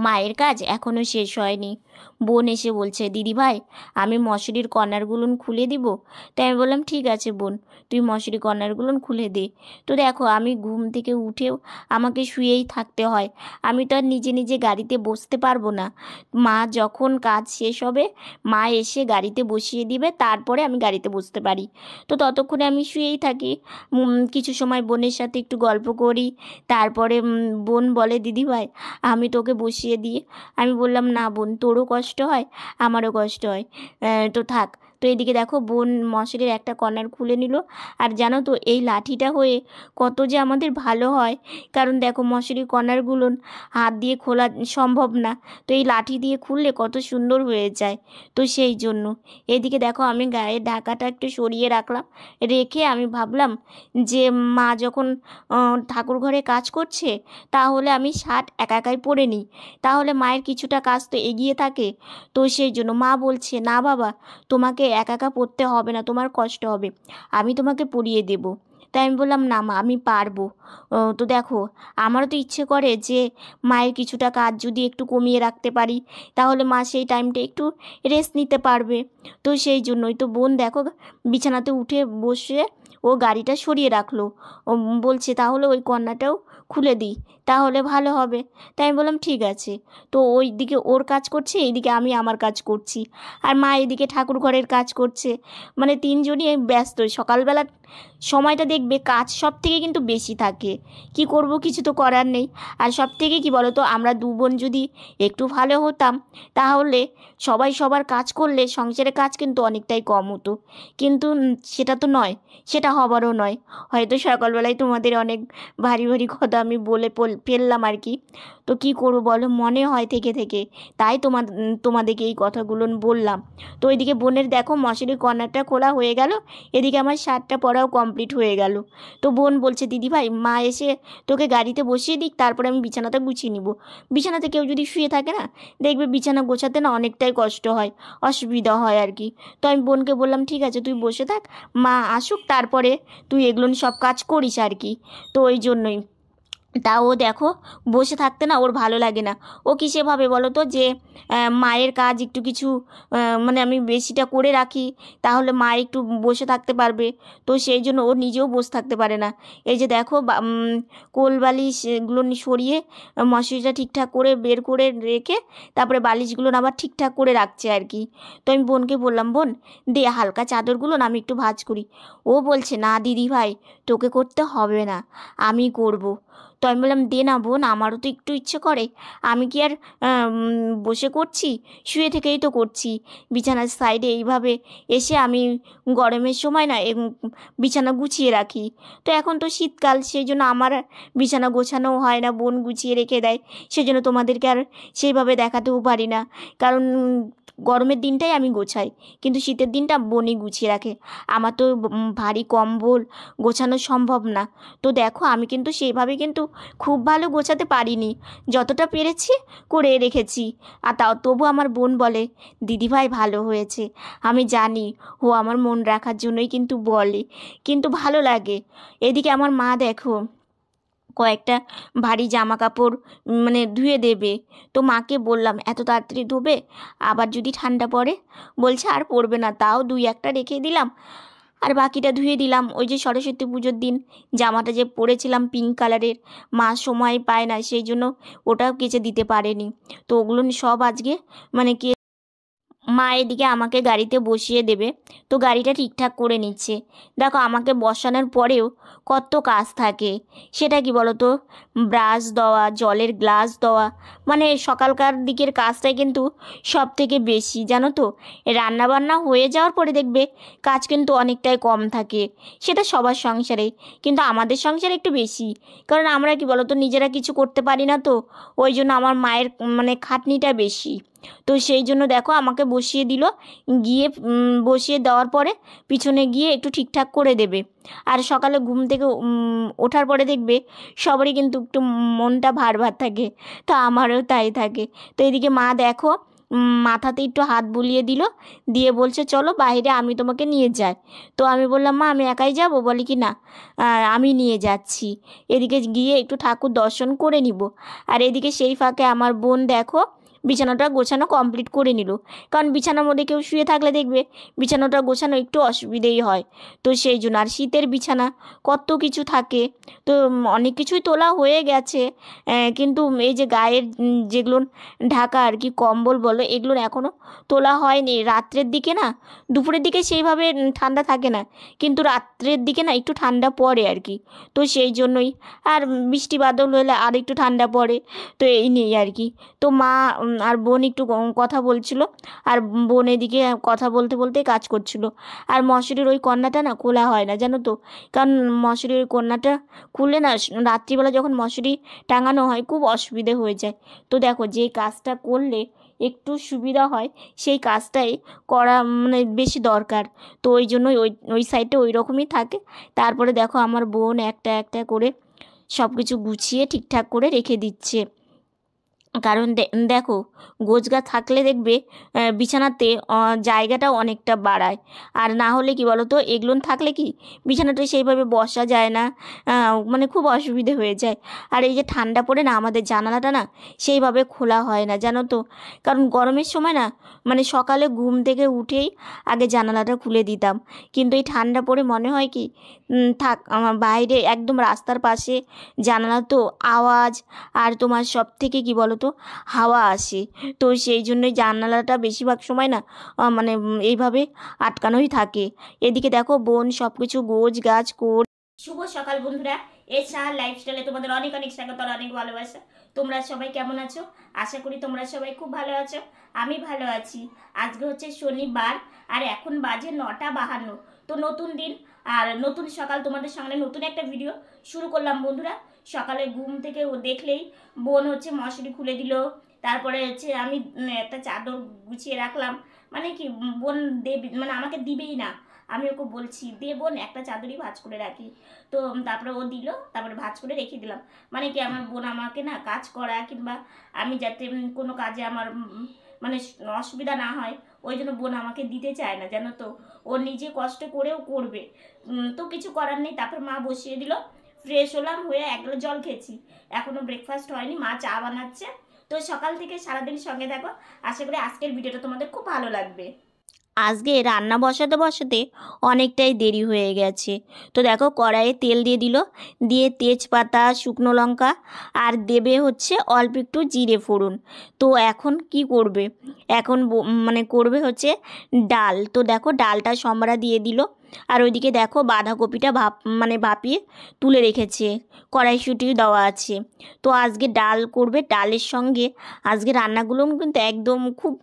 মায়ের কাজ এখনও শেষ হয়নি। বোন এসে বলছে, দিদিভাই আমি মশারির কর্নারগুলো খুলে দিব। তাই আমি বললাম, ঠিক আছে বোন, তুই মশারি কর্নারগুলো খুলে দে। তো দেখো, আমি ঘুম থেকে উঠেও আমাকে শুয়েই থাকতে হয়। আমি তো আর নিজে নিজে গাড়িতে বসতে পারবো না। মা যখন কাজ শেষ হবে, মা এসে গাড়িতে বসিয়ে দিবে, তারপরে আমি গাড়িতে বসতে পারি। তো ততক্ষণে আমি শুয়েই থাকি। কিছু সময় বোনের সাথে একটু গল্প করি। তারপরে বোন বলে, দিদিভাই আমি তোকে বসিয়ে দিই। আমি বললাম, না বোন, তোরও কষ্ট হয়, আমারও কষ্ট হয়, তো থাক। তো এদিকে দেখো, বোন মশারির একটা কর্নার খুলে নিল। আর জানো তো, এই লাঠিটা হয়ে কত যে আমাদের ভালো হয়। কারণ দেখো, মশারির কর্নারগুলো হাত দিয়ে খোলা সম্ভব না, তো এই লাঠি দিয়ে খুললে কত সুন্দর হয়ে যায়। তো সেই জন্য এদিকে দেখো, আমি গায়ের ঢাকাটা একটু সরিয়ে রাখলাম। রেখে আমি ভাবলাম যে মা যখন ঠাকুর ঘরে কাজ করছে, তাহলে আমি শার্ট একা একাই পরে নিই, তাহলে মায়ের কিছুটা কাজ তো এগিয়ে থাকে। তো সেই জন্য মা বলছে, না বাবা, তোমাকে একা একা পরতে হবে না, তোমার কষ্ট হবে, আমি তোমাকে পরিয়ে দেব। তাই আমি বললাম, না মা, আমি পারবো। তো দেখো, আমারও তো ইচ্ছে করে যে মায়ের কিছুটা কাজ যদি একটু কমিয়ে রাখতে পারি, তাহলে মা সেই টাইমটা একটু রেস্ট নিতে পারবে। তো সেই জন্যই তো বোন দেখো, বিছানাতে উঠে বসে ও গাড়িটা সরিয়ে রাখলো। ও বলছে, তাহলে ওই কর্নারটাও খুলে দিই, তাহলে ভালো হবে। তাই আমি বললাম, ঠিক আছে। তো ওই দিকে ওর কাজ করছে, এইদিকে আমি আমার কাজ করছি, আর মা এদিকে ঠাকুর ঘরের কাজ করছে। মানে তিনজনই ব্যস্ত। সকালবেলা সময়টা দেখবে কাজ সব থেকে কিন্তু বেশি থাকে। কি করব, কিছু তো করার নেই। আর সব থেকে কী বলো তো, আমরা দু বোন যদি একটু ভালো হতাম, তাহলে সবাই সবার কাজ করলে সংসারের কাজ কিন্তু অনেকটাই কম হতো। কিন্তু সেটা তো নয়, সেটা হবারও নয়। হয়তো সকালবেলায় তোমাদের অনেক ভারী ভারী কথা আমি বলে ফেললাম আর কি। তো কী করবো বলো, মনে হয় থেকে থেকে, তাই তোমাদেরকে এই কথাগুলো বললাম। তো ওইদিকে বোনের দেখো মশারির কর্নারটা খোলা হয়ে গেল, এদিকে আমার শার্টটা পরাও কমপ্লিট হয়ে গেল। তো বোন বলছে, দিদিভাই মা এসে তোকে গাড়িতে বসিয়ে দিক, তারপরে আমি বিছানাটা গুছিয়ে নিব। বিছানাতে কেউ যদি শুয়ে থাকে না, দেখবে বিছানা গোছাতে না অনেকটাই কষ্ট হয়, অসুবিধা হয় আর কি। তো আমি বোনকে বললাম, ঠিক আছে তুই বসে থাক, মা আসুক, তারপরে তুই এগুলো সব কাজ করিস আর কি। তো ওই জন্যই। তাও দেখো, বসে থাকতে না ওর ভালো লাগে না। ও কিসে ভাবে বলো তো, যে মায়ের কাজ একটু কিছু মানে আমি বেশিটা করে রাখি, তাহলে মা একটু বসে থাকতে পারবে। তো সেই জন্য ও নিজেও বসে থাকতে পারে না। এই যে দেখো, কোল বালিশ এগুলো সরিয়ে মশারিটা ঠিকঠাক করে বের করে রেখে, তারপরে বালিশগুলো আবার ঠিকঠাক করে রাখছে আর কি। তো আমি বোনকে বললাম, বোন দে হালকা চাদরগুলো না আমি একটু ভাঁজ করি। ও বলছে, না দিদি ভাই, তোকে করতে হবে না, আমি করব। তো আমি বললাম, দে না বোন, আমারও তো একটু ইচ্ছে করে, আমি কি আর বসে করছি, শুয়ে থেকেই তো করছি। বিছানার সাইডে এইভাবে এসে আমি গরমের সময় না বিছানা গুছিয়ে রাখি। তো এখন তো শীতকাল, সেই জন্য আমার আর বিছানা গোছানোও হয় না, বোন গুছিয়ে রেখে দেয়। সেই জন্য তোমাদেরকে আর সেইভাবে দেখাতেও পারি না, কারণ গরমের দিনটাই আমি গোছাই, কিন্তু শীতের দিনটা বোনই গুছিয়ে রাখে। আমার তো ভারী কম্বল গোছানো সম্ভব না। তো দেখো, আমি কিন্তু সেইভাবে কিন্তু খুব ভালো গোছাতে পারিনি, যতটা পেরেছি করে রেখেছি। আর তাও তবু আমার বোন বলে, দিদিভাই ভালো হয়েছে। আমি জানি ও আমার মন রাখার জন্যই কিন্তু বলে, কিন্তু ভালো লাগে। এদিকে আমার মা দেখো, কয়েকটা ভারী জামা কাপড় মানে ধুয়ে দেবে। তো মাকে বললাম, এত তাড়াতাড়ি ধোবে, আবার যদি ঠান্ডা পড়ে। বলছে আর পড়বে না, তাও দুই একটা রেখে দিলাম, আর বাকিটা ধুয়ে দিলাম। ওই যে সরস্বতী পুজোর দিন জামাটা যে পরেছিলাম পিঙ্ক কালারের, মা সময় পায় না, সেই জন্য ওটাও কেচে দিতে পারেনি। তো ওগুলো সব আজকে মানে মা এদিকে আমাকে গাড়িতে বসিয়ে দেবে। তো গাড়িটা ঠিকঠাক করে নিচ্ছে। দেখো, আমাকে বসানোর পরেও কত কাজ থাকে। সেটা কি বলো তো, ব্রাশ দেওয়া, জলের গ্লাস দেওয়া, মানে সকালকার দিকের কাজটাই কিন্তু সব থেকে বেশি, জানো তো। রান্নাবান্না হয়ে যাওয়ার পরে দেখবে কাজ কিন্তু অনেকটাই কম থাকে। সেটা সবার সংসারে, কিন্তু আমাদের সংসারে একটু বেশি, কারণ আমরা কি বলো তো, নিজেরা কিছু করতে পারি না। তো ওই জন্য আমার মায়ের মানে খাটনিটা বেশি। তো সেই জন্য দেখো, আমাকে বসিয়ে দিল। গিয়ে বসিয়ে দেওয়ার পরে পিছনে গিয়ে একটু ঠিকঠাক করে দেবে। আর সকালে ঘুম থেকে ওঠার পরে দেখবে সবারই কিন্তু একটু মনটা ভার ভার থাকে, তো আমারও তাই থাকে। তো এদিকে মা দেখো মাথাতে একটু হাত বুলিয়ে দিল, দিয়ে বলছে চলো বাইরে আমি তোমাকে নিয়ে যাই। তো আমি বললাম মা আমি একাই যাব? বলে কি না আমি নিয়ে যাচ্ছি, এদিকে গিয়ে একটু ঠাকুর দর্শন করে নিব। আর এদিকে সেই ফাঁকে আমার বোন দেখো বিছানাটা গোছানো কমপ্লিট করে নিল, কারণ বিছানার মধ্যে কেউ শুয়ে থাকলে দেখবে বিছানাটা গোছানো একটু অসুবিধেই হয়। তো সেই জন্য, আর শীতের বিছানা কত কিছু থাকে, তো অনেক কিছুই তোলা হয়ে গেছে, কিন্তু এই যে গায়ের যেগুলো ঢাকা আর কি কম্বল বলো, এগুলো এখনও তোলা হয়নি। রাত্রের দিকে না, দুপুরের দিকে সেইভাবে ঠান্ডা থাকে না, কিন্তু রাত্রের দিকে না একটু ঠান্ডা পড়ে আর কি। তো সেই জন্যই, আর বৃষ্টি বাদল হলে আর একটু ঠান্ডা পড়ে, তো এই নিয়েই আর কি। তো মা আর বোন একটু কথা বলছিল, আর বোন এদিকে কথা বলতে বলতে কাজ করছিল। আর মশারির ওই কর্নাটা না খোলা হয় না জানো তো, কারণ মশারির ওই কর্নাটা খুললে না রাত্রিবেলা যখন মশারি টাঙানো হয় খুব অসুবিধে হয়ে যায়। তো দেখো যে কাজটা করলে একটু সুবিধা হয় সেই কাজটাই করা মানে বেশি দরকার। তো ওই জন্যই ওই ওই সাইডটা ওই রকমই থাকে। তারপরে দেখো আমার বোন একটা একটা করে সব কিছু গুছিয়ে ঠিকঠাক করে রেখে দিচ্ছে, কারণ দেখো গোছগাছ থাকলে দেখবে বিছানাতে জায়গাটা অনেকটা বাড়ায়। আর না হলে কি বলো তো, এগুলো থাকলে কি বিছানাটা সেইভাবে বসা যায় না, মানে খুব অসুবিধে হয়ে যায়। আর এই যে ঠান্ডা পড়ে না আমাদের জানালাটা না সেইভাবে খোলা হয় না জানো তো, কারণ গরমের সময় না মানে সকালে ঘুম থেকে উঠেই আগে জানালাটা খুলে দিতাম, কিন্তু এই ঠান্ডা পড়ে মনে হয় কি থাক আমার বাইরে একদম রাস্তার পাশে জানালা, তো আওয়াজ আর তোমার সব থেকে কি বলো তো হাওয়া আসে। তো সেই জন্যই জানালাটা বেশিরভাগ সময় না মানে এইভাবে আটকানোই থাকে। এদিকে দেখো বোন সব কিছু গোছ গাছ কর। শুভ সকাল বন্ধুরা, এছাড়া লাইফস্টাইলে তোমাদের অনেক অনেক স্বাগত আর অনেক ভালোবাসা। তোমরা সবাই কেমন আছো? আশা করি তোমরা সবাই খুব ভালো আছো, আমি ভালো আছি। আজকে হচ্ছে শনিবার আর এখন বাজে 9:52। তো নতুন দিন আর নতুন সকাল, তোমাদের সামনে নতুন একটা ভিডিও শুরু করলাম বন্ধুরা। সকালে ঘুম থেকে ও দেখলেই বোন হচ্ছে মশারি খুলে দিল, তারপরে হচ্ছে আমি একটা চাদর গুছিয়ে রাখলাম, মানে কি বোন দেবে মানে আমাকে দিবেই না, আমি ওকে বলছি দে বোন একটা চাদরই ভাঁজ করে রাখি। তো তারপরে ও দিল, তারপরে ভাঁজ করে রেখে দিলাম। মানে কি আমার বোন আমাকে না কাজ করা কিংবা আমি যাতে কোনো কাজে আমার মানে অসুবিধা না হয়, ওই জন্য বোন আমাকে দিতে চায় না জানো তো, ও নিজে কষ্ট করেও করবে। তো কিছু করার নেই। তারপর মা বসিয়ে দিল, ফ্রেশ হলাম, হয়ে এক গ্লাস জল খেয়েছি, এখনও ব্রেকফাস্ট হয়নি, মা চা বানাচ্ছে। তো সকাল থেকে সারাদিন সঙ্গে থাকো, আশা করি আজকের ভিডিওটা তোমাদের খুব ভালো লাগবে। আজকে রান্না বসাতে বসাতে অনেকটাই দেরি হয়ে গেছে। তো দেখো কড়াইয়ে তেল দিয়ে দিল, দিয়ে তেজপাতা শুকনো লঙ্কা আর দেবে হচ্ছে অল্প একটু জিরে ফোড়ন। তো এখন কি করবে, এখন মানে করবে হচ্ছে ডাল। তো দেখো ডালটা সম্বারা দিয়ে দিল, আর ওইদিকে দেখো বাঁধাকপিটা মানে ভাপিয়ে তুলে রেখেছে, কড়াইশুঁটিও দেওয়া আছে। তো আজকে ডাল করবে, ডালের সঙ্গে আজকে রান্নাগুলো কিন্তু একদম খুব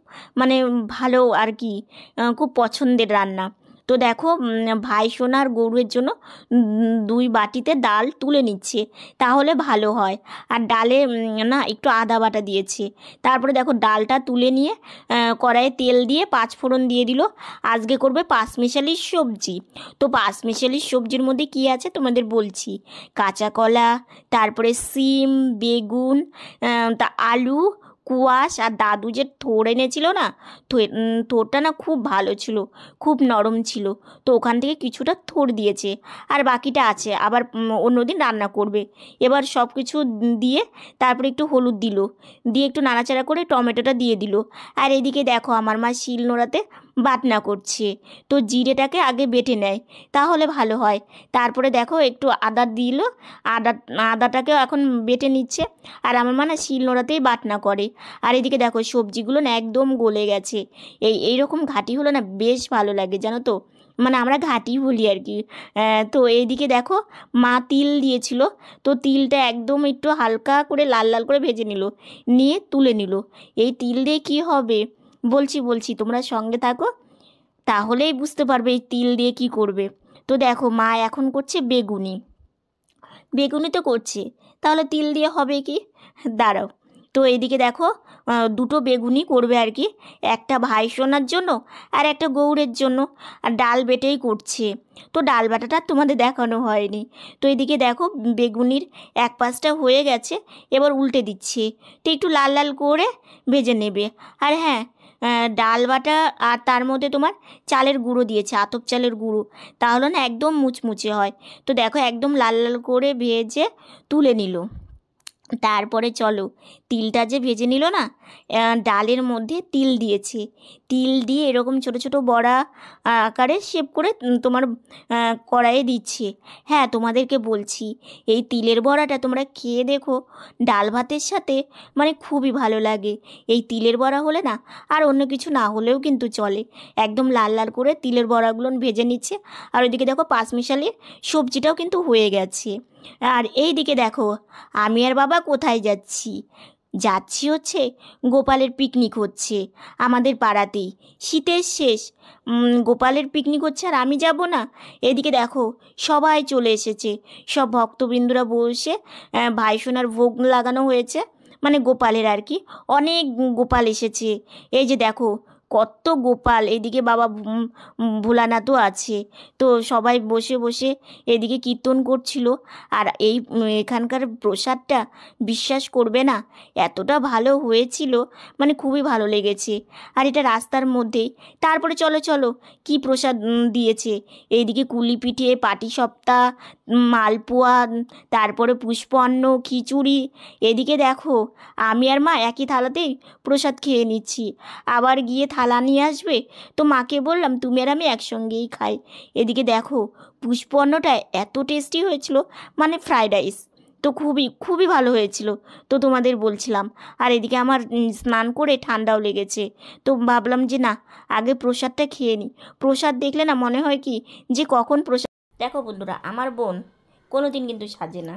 মানে ভালো আর কি, খুব পছন্দের রান্না। তো দেখো ভাই সোনার গরুর জন্য 2 বাটিতে ডাল তুলে নিচ্ছে, তাহলে ভালো হয়। আর ডালে না একটু আদা বাটা দিয়েছে। তারপরে দেখো ডালটা তুলে নিয়ে কড়াইয়ে তেল দিয়ে 5 ফোড়ন দিয়ে দিল। আজকে করবে পাঁচমিশালির সবজি। তো পাঁচমিশালির সবজির মধ্যে কি আছে তোমাদের বলছি, কাঁচা কলা, তারপরে সিম, বেগুন, তা আলু, কুয়াশ, আর দাদু যে থোড় এনেছিল না, থোড়টা না খুব ভালো ছিল, খুব নরম ছিল। তো ওখান থেকে কিছুটা থোড় দিয়েছে, আর বাকিটা আছে আবার অন্যদিন রান্না করবে। এবার সব কিছু দিয়ে তারপরে একটু হলুদ দিল, দিয়ে একটু নাড়াচাড়া করে টমেটোটা দিয়ে দিল। আর এদিকে দেখো আমার মা শিল নোড়াতে বাটনা করছে। তো জিরেটাকে আগে বেটে নেয়, তাহলে ভালো হয়। তারপরে দেখো একটু আদা দিল, আদাটাকেও এখন বেটে নিচ্ছে। আর আমার মা না শিল নোড়াতেই বাটনা করে। আর এদিকে দেখো সবজিগুলো না একদম গলে গেছে। এইরকম ঘাটি হলো না বেশ ভালো লাগে জানো তো, মানে আমরা ঘাটি বলি আর কি। তো এইদিকে দেখো মা তিল দিয়েছিল, তো তিলটা একদম একটু হালকা করে লাল লাল করে ভেজে নিল, নিয়ে তুলে নিল। এই তিল দিয়ে কী হবে বলছি তোমরা সঙ্গে থাকো, তাহলেই বুঝতে পারবে এই তিল দিয়ে কী করবে। তো দেখো মা এখন করছে বেগুনি, বেগুনি তো করছে, তাহলে তিল দিয়ে হবে কি, দাঁড়াও। তো এইদিকে দেখো 2টো বেগুনি করবে আর কি, একটা ভাই সোনার জন্য আর একটা গৌরের জন্য। আর ডাল বেটেই করছে, তো ডাল বাটাটা তোমাদের দেখানো হয়নি। তো এদিকে দেখো বেগুনির এক পাশটা হয়ে গেছে, এবার উল্টে দিচ্ছে, তো একটু লাল লাল করে ভেজে নেবে। আর হ্যাঁ, ডাল বাটা আর তার মধ্যে তোমার চালের গুঁড়ো দিয়েছে, আতপ চালের গুঁড়ো, তাহলে না একদম মুচমুচে হয়। তো দেখো একদম লাল লাল করে ভেজে তুলে নিল। তারপরে চলো, তিলটা যে ভেজে নিল না, ডালের মধ্যে তিল দিয়েছে, তিল দিয়ে এরকম ছোট ছোট বড়া আকারে শেপ করে তোমার কড়াইয়ে দিচ্ছে। হ্যাঁ, তোমাদেরকে বলছি, এই তিলের বড়াটা তোমরা খেয়ে দেখো, ডাল ভাতের সাথে মানে খুবই ভালো লাগে। এই তিলের বড়া হলে না, আর অন্য কিছু না হলেও কিন্তু চলে, একদম লাল লাল করে তিলের বড়াগুলো ভেজে নিচ্ছে। আর ওইদিকে দেখো পাঁচমিশালি সবজিটাও কিন্তু হয়ে গেছে। আর এই দিকে দেখো, আমি আর বাবা কোথায় যাচ্ছি, যাচ্ছি হচ্ছে গোপালের পিকনিক হচ্ছে আমাদের পাড়াতেই, শীতের শেষ, গোপালের পিকনিক হচ্ছে আর আমি যাব না? এদিকে দেখো সবাই চলে এসেছে, সব ভক্তবৃন্দরা বসে ভাইসোনার ভোগ লাগানো হয়েছে, মানে গোপালের আর কি, অনেক গোপাল এসেছে। এই যে দেখো কত গোপাল, এদিকে বাবা ভোলানাথও আছে। তো সবাই বসে বসে এদিকে কীর্তন করছিল। আর এখানকার প্রসাদটা বিশ্বাস করবে না, এতটা ভালো হয়েছিল, মানে খুবই ভালো লেগেছে। আর এটা রাস্তার মধ্যেই। তারপরে চলো চলো, কি প্রসাদ দিয়েছে, এইদিকে কুলি পিঠে, পাটিসাপটা, মালপোয়া, তারপরে পুষ্পান্ন, খিচুড়ি। এদিকে দেখো আমি আর মা একই থালাতেই প্রসাদ খেয়ে নিচ্ছি, আবার গিয়ে থালা নিয়ে আসবে, তো মাকে বললাম তুমি আর আমি একসঙ্গেই খাই। এদিকে দেখো পুষ্পান্নটা এত টেস্টি হয়েছিল, মানে ফ্রাইড রাইস, তো খুবই খুবই ভালো হয়েছিল, তো তোমাদের বলছিলাম। আর এদিকে আমার স্নান করে ঠান্ডাও লেগেছে, তো ভাবলাম যে না, আগে প্রসাদটা খেয়ে নিই। প্রসাদ দেখলে না মনে হয় কি যে কখন প্রসাদ। দেখো বন্ধুরা, আমার বোন কোনো দিন কিন্তু সাজে না,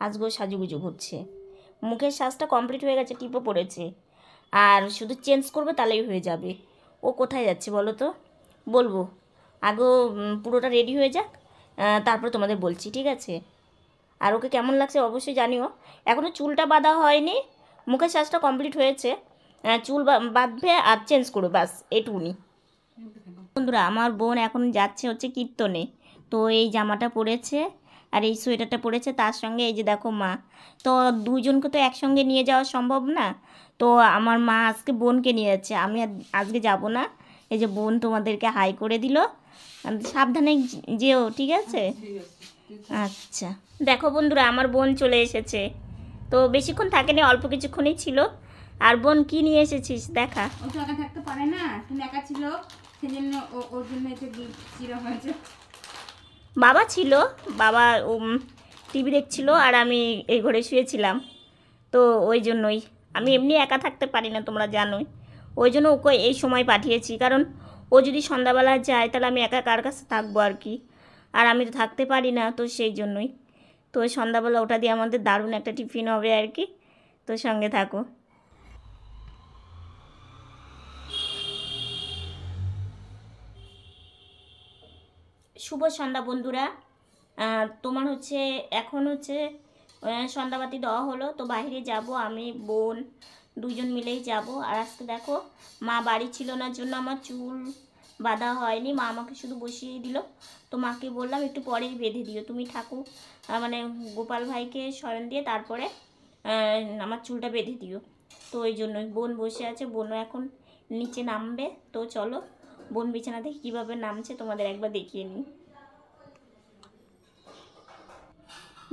আজকেও সাজুগুজু ঘুরছে, মুখের সাজটা কমপ্লিট হয়ে গেছে, টিপও পড়েছে, আর শুধু চেঞ্জ করবে তাহলেই হয়ে যাবে। ও কোথায় যাচ্ছে বলো তো? বলবো, আগেও পুরোটা রেডি হয়ে যাক, তারপর তোমাদের বলছি, ঠিক আছে? আর ওকে কেমন লাগছে অবশ্যই জানিও। এখনও চুলটা বাঁধা হয়নি, মুখের সাজটা কমপ্লিট হয়েছে, চুল বাঁধবে আর চেঞ্জ করবে, ব্যাস এটুকুনি। বন্ধুরা, আমার বোন এখন যাচ্ছে হচ্ছে কীর্তনে, তো এই জামাটা পরেছে আর এই সোয়েটারটা পরেছে, তার সঙ্গে এই যে দেখো মা, তো দুইজনকে তো একসঙ্গে নিয়ে যাওয়া সম্ভব না, তো আমার মা আজকে বোনকে নিয়ে যাচ্ছে, আমি আজকে যাব না। এই যে বোন তোমাদেরকে হাই করে দিল, সাবধানে যেও, ঠিক আছে? আচ্ছা, দেখো বন্ধুরা, আমার বোন চলে এসেছে, তো বেশিক্ষণ থাকেনি, অল্প কিছুক্ষণই ছিল। আর বোন কি নিয়ে এসেছিস দেখা? ও তো একা থাকতে পারে না, তুমি একা ছিল, সেজন্য ওর জন্য এটা চিরা হয়েছে। বাবা ছিল, বাবা টিভি দেখছিল আর আমি এই ঘরে শুয়েছিলাম, তো ওই জন্যই, আমি এমনি একা থাকতে পারি না তোমরা জানোই, ওই জন্য ওকে এই সময় পাঠিয়েছি, কারণ ও যদি সন্ধ্যাবেলা যায় তাহলে আমি একা কার কাছে থাকবো আর কি, আর আমি তো থাকতে পারি না, তো সেই জন্যই। তো সন্ধ্যাবেলা ওটা দিয়ে আমাদের দারুণ একটা টিফিন হবে আর কি, তো সঙ্গে থাকো। শুভ সন্ধ্যা বন্ধুরা, তোমার হচ্ছে এখন হচ্ছে সন্ধ্যাবাতি দেওয়া হলো, তো বাইরে যাব, আমি বোন দুজন মিলেই যাব। আর আজকে দেখো মা বাড়ি ছিল না জন্য আমার চুল বাঁধা হয়নি, মা আমাকে শুধু বসিয়ে দিল, তো মাকে বললাম একটু পরেই বেঁধে দিও, তুমি ঠাকুর মানে গোপাল ভাইকে শয়ন দিয়ে তারপরে আমার চুলটা বেঁধে দিও, তো ওই জন্যই। বোন বসে আছে, বোনও এখন নিচে নামবে, তো চলো বোন বিছানা থেকে কীভাবে নামছে তোমাদের একবার দেখিয়ে নিই।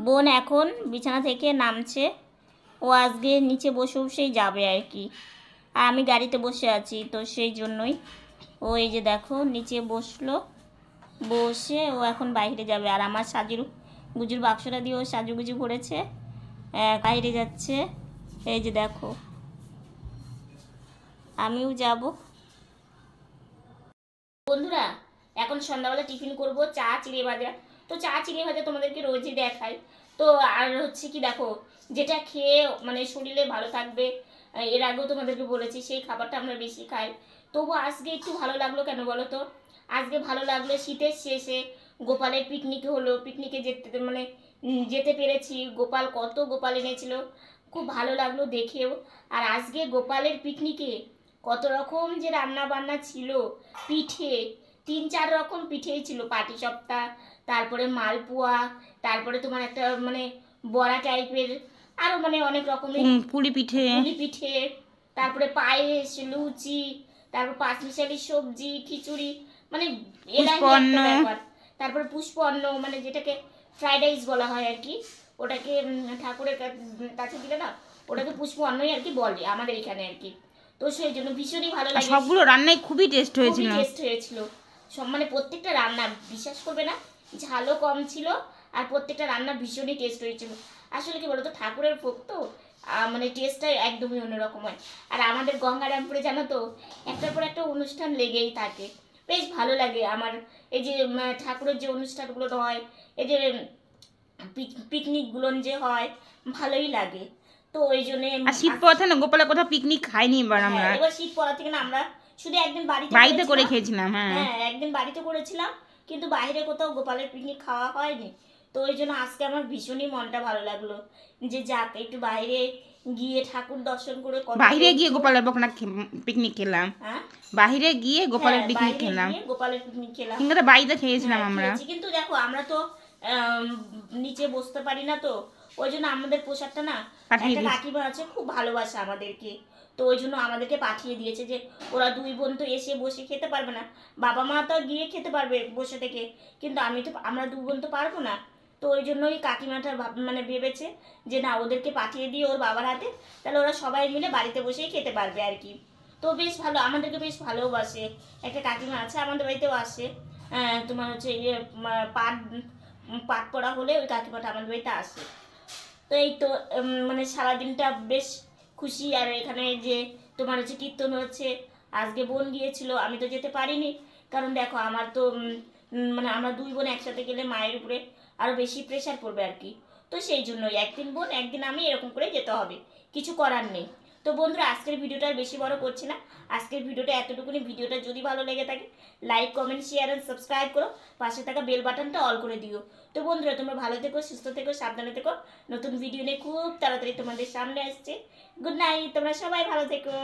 বোন এখন বিছানা থেকে নামছে, ও আজকে নিচে বসে বসেই যাবে আর কি, আর আমি গাড়িতে বসে আছি, তো সেই জন্যই। ও এই যে দেখো নিচে বসলো, বসে ও এখন বাইরে যাবে, আর আমার সাজুর গুজুর বাক্সটা দিয়ে ও সাজুগুজু করেছে, বাইরে যাচ্ছে। এই যে দেখো আমিও যাব। বন্ধুরা, এখন সন্ধ্যাবেলা টিফিন করব, চা চিড়ে ভাজা, তো চা চিড়ে ভাজা তোমাদেরকে রোজই দেখাই, তো আর হচ্ছে কি দেখো, যেটা খেয়ে মানে শরীরে ভালো থাকবে, এর আগেও তোমাদেরকে বলেছি সেই খাবারটা আমরা বেশি খাই, তবু আজকে একটু ভালো লাগলো কেন বলো তো? আজকে ভালো লাগলো শীতের শেষে গোপালের পিকনিক হলো, পিকনিকে যেতে মানে যেতে পেরেছি, গোপাল কত গোপাল এনেছিল, খুব ভালো লাগলো দেখেও। আর আজকে গোপালের পিকনিকে কত রকম যে রান্না বান্না ছিল, পিঠে 3-4 রকম পিঠেই ছিল, পাটিসাপটা, তারপরে মালপোয়া, তারপরে তোমার একটা মানে বড়া টাইপের, আরও মানে অনেক রকমের পুলি পিঠে, তারপরে পায়েস, লুচি, তারপর পাঁচমিশালি সবজি, খিচুড়ি, মানে এলাহি পুষ্পান্ন। একটা ব্যাপার। তারপর পুষ্পান্ন মানে যেটাকে ফ্রাইড রাইস বলা হয় আর কি, ওটাকে ঠাকুরের কাছে দিলে না ওটাকে পুষ্পান্নই আর কি বলে আমাদের এখানে আর কি। তো সেই জন্য ভীষণই ভালো আর লাগে, সবগুলো রান্নাই খুবই টেস্ট হয়েছিল। খুবই টেস্ট হয়েছিল সব, মানে প্রত্যেকটা রান্না বিশ্বাস করবে না, ঝালও কম ছিল আর প্রত্যেকটা রান্না ভীষণই টেস্ট হয়েছিল। আসলে কি বলতো, ঠাকুরের ভোগ তো মানে টেস্টটা একদমই অন্যরকম হয়। আর আমাদের গঙ্গারামপুরে জানো তো একটার পর একটা অনুষ্ঠান লেগেই থাকে, বেশ ভালো লাগে আমার। এই যে ঠাকুরের যে অনুষ্ঠানগুলো হয়, এই যে পিকনিকগুলো যে হয়, ভালোই লাগে। তো ওই জন্যে আর শীত পড়াতে না গোপালের কোথাও পিকনিক খাইনি এবার আমরা, হ্যাঁ, এবার শীত পড়া থেকে না আমরা শুধু একদিন বাড়িতে করে করেছিলাম। খেয়েছিলাম। হ্যাঁ, হ্যাঁ, একদিন বাড়িতে করেছিলাম, কিন্তু বাইরে কোথাও গোপালের পিকনিক খাওয়া হয়নি। তো ওই জন্য আজকে আমার ভীষণই মনটা ভালো লাগলো যে যাক একটু বাইরে গিয়ে ঠাকুর দর্শন করে বাইরে গিয়ে গোপালের পিকনিক খেলাম। হ্যাঁ, বাইরে গিয়ে গোপালের হ্যাঁ, পিকনিক বাইরে খেলাম, গিয়ে গোপালের পিকনিক খেলাম। কিন্তু বাড়িতে খেয়েছিলাম হ্যাঁ, আমরা। খেয়েছি, কিন্তু দেখো আমরা তো নিচে বসতে পারি না, তো ওই জন্য আমাদের পোশাকটা না পাঠিয়ে একটা দিয়েছে। কাকিমা আছে খুব ভালোবাসে আমাদেরকে, তো ওই জন্য আমাদেরকে পাঠিয়ে দিয়েছে যে ওরা দুই বোন তো এসে বসে খেতে পারবে না, বাবা মা তো গিয়ে খেতে পারবে বসে থেকে, কিন্তু আমরা দু বোন তো পারবো না। তো ওই জন্যই কাকিমাটা মানে ভেবেছে যে না ওদেরকে পাঠিয়ে দিয়ে ওর বাবার হাতে, তাহলে ওরা সবাই মিলে বাড়িতে বসেই খেতে পারবে আর কি। তো বেশ ভালো, আমাদেরকে বেশ ভালোবাসে। একটা কাকিমা আছে আমাদের বাড়িতেও আসে, তোমার হচ্ছে ইয়ে পাট পাট পড়া হলে ওই কাকিমাটা আমাদের বাড়িতে আসে। তো এই তো মানে সারাদিনটা বেশ খুশি। আর এখানে যে তোমার হচ্ছে কীর্তন হচ্ছে, আজকে বোন গিয়েছিল, আমি তো যেতে পারিনি, কারণ দেখো আমার তো মানে আমরা দুই বোন একসাথে গেলে মায়ের উপরে আরও বেশি প্রেশার পড়বে আর কি। তো সেই জন্যই একদিন বোন একদিন আমি এরকম করে যেতে হবে, কিছু করার নেই। তো বন্ধুরা আজকের ভিডিওটা আর বেশি বড় করছি না, আজকের ভিডিওটা এতটুকুনি। ভিডিওটা যদি ভালো লেগে থাকে like comment share and subscribe করো, পাশে থাকা বেল বাটনটা অল করে দিও। তো বন্ধুরা তোমরা ভালো থেকো, সুস্থ থেকো, সাবধানে থেকো। নতুন ভিডিও নিয়ে খুব তাড়াতাড়ি তোমাদের সামনে আসছে। গুড নাইট, তোমরা সবাই ভালো থেকো।